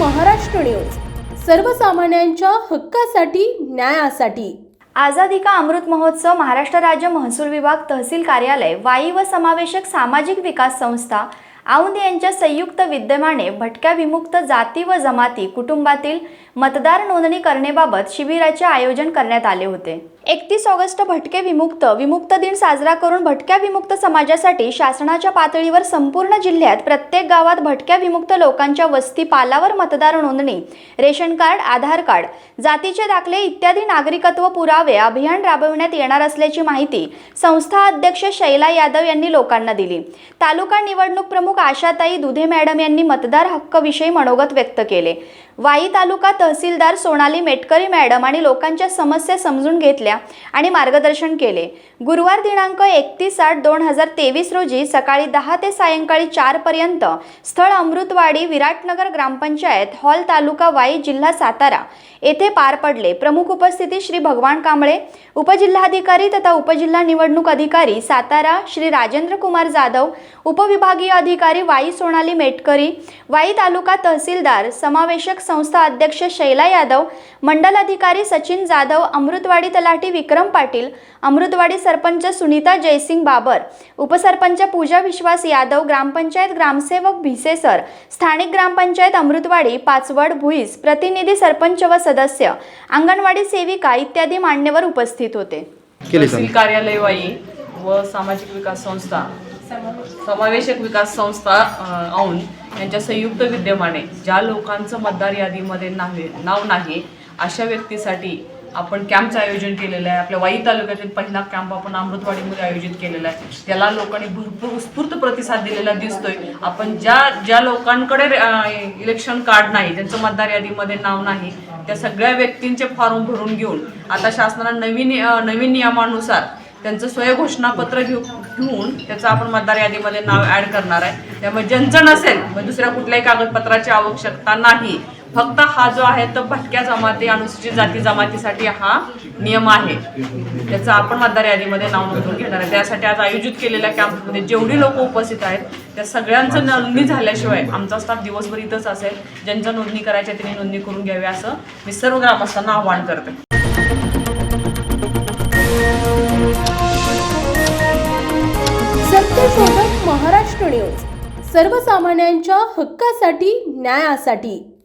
Maharashtra news, सर्वसामान्यांच्या हक्कासाठी, न्यायासाठी। आझादी का अमृत महोत्सव महाराष्ट्र राज्य महसूल विभाग तहसील कार्यालय वाई व समावेशक सामाजिक विकास संस्था औंध यांच्या संयुक्त विद्यमाने भटक्या विमुक्त जाती व जमाती कुटुंबातील मतदार नोंदणी करण्याबाबत शिबिराचे आयोजन करण्यात आले होते। 31 ऑगस्ट भटके विमुक्त दिन साजरा करून भटक्या विमुक्त समाजासाठी शासनाच्या पातळीवर संपूर्ण जिल्ह्यात प्रत्येक गावात भटक्या विमुक्त लोकांच्या वस्ती पालावर मतदार नोंदणी, रेशन कार्ड, आधार कार्ड, जातीचे दाखले इत्यादी नागरिकत्व पुरावे अभियान राबविण्यात येणार असल्याची माहिती संस्था अध्यक्ष शैला यादव यांनी लोकांना दिली। तालुका निवडणूक प्रमुख आशाताई दुधे मॅडम यांनी मतदार हक्क विषयी मनोगत व्यक्त केले। वाई तालुका तहसीलदार सोनाली मेटकरी मॅडम आणि लोकांच्या समस्या समजून घेतल्या आणि मार्गदर्शन केले। गुरुवार दिनांक 31/8/2023 रोजी सकाळी 10 ते सायंकाळी 4 पर्यंत स्थळ अमृतवाडी विराटनगर ग्रामपंचायत हॉल तालुका वाई जिल्हा सातारा येथे पार पडले। प्रमुख उपस्थिती श्री भगवान कांबळे, उपजिल्हाधिकारी तथा उपजिल्हा निवडणूक अधिकारी सातारा श्री राजेंद्र कुमार जाधव, उपविभागीय अधिकारी वाई सोनाली मेटकरी, वाई तालुका तहसीलदार समावेशक संस्था अध्यक्ष शैला यादव, मंडल अधिकारी सचिन जाधव, अमृतवाडी तलाठी विक्रम पाटील, अमृतवाडी सरपंच सुनीता जयसिंग बाबर, उपसरपंच पूजा विश्वास यादव, ग्रामपंचायत ग्रामसेवक भिसे सर, स्थानिक ग्रामपंचायत अमृतवाडी पाचवड भुईस, प्रतिनिधी सरपंच व सदस्य, अंगणवाडी सेविका इत्यादी मान्यवर उपस्थित होते। तहसील कार्यालय वाई व सामाजिक विकास संस्था समावेशक विकास संस्था औंध यांच्या संयुक्त विद्यमाने ज्या लोकांचं मतदार यादीमध्ये नाव नाही अशा व्यक्तीसाठी आपण कॅम्पचं आयोजन केलेलं आहे। आपल्या वाई तालुक्यातील पहिला कॅम्प आपण अमृतवाडीमध्ये आयोजित केलेला आहे। त्याला लोकांनी भरपूर उत्स्फूर्त प्रतिसाद दिलेला दिसतोय। आपण ज्या लोकांकडे इलेक्शन कार्ड नाही, त्यांचं मतदार यादीमध्ये नाव नाही, त्या सगळ्या व्यक्तींचे फॉर्म भरून घेऊन आता शासनाने नवीन नियमानुसार त्यांचं स्वयंघोषणापत्र घेऊन त्याचं आपण मतदार यादीमध्ये नाव ॲड करणार आहे। त्यामुळे ज्यांचं नसेल मग दुसऱ्या कुठल्याही कागदपत्राची आवश्यकता नाही। फक्त हा जो आहे तो भटक्या जमाती अनुसूचित जाती जमातीसाठी हा नियम आहे, त्याचं आपण मतदार यादीमध्ये नाव नोंदवून घेणार आहे। त्यासाठी आज आयोजित केलेल्या कॅम्पमध्ये जेवढी लोक उपस्थित आहेत त्या सगळ्यांचं नोंदणी झाल्याशिवाय आमचा स्टाफ दिवसभर इथंच असेल। ज्यांच्या नोंदणी करायची त्यांनी नोंदणी करून घ्यावी असं मी सर्व ग्रामस्थांना आवाहन करते। सत्यशोधक महाराष्ट्र न्यूज, सर्वसामान्यांच्या हक्कासाठी, न्यायासाठी।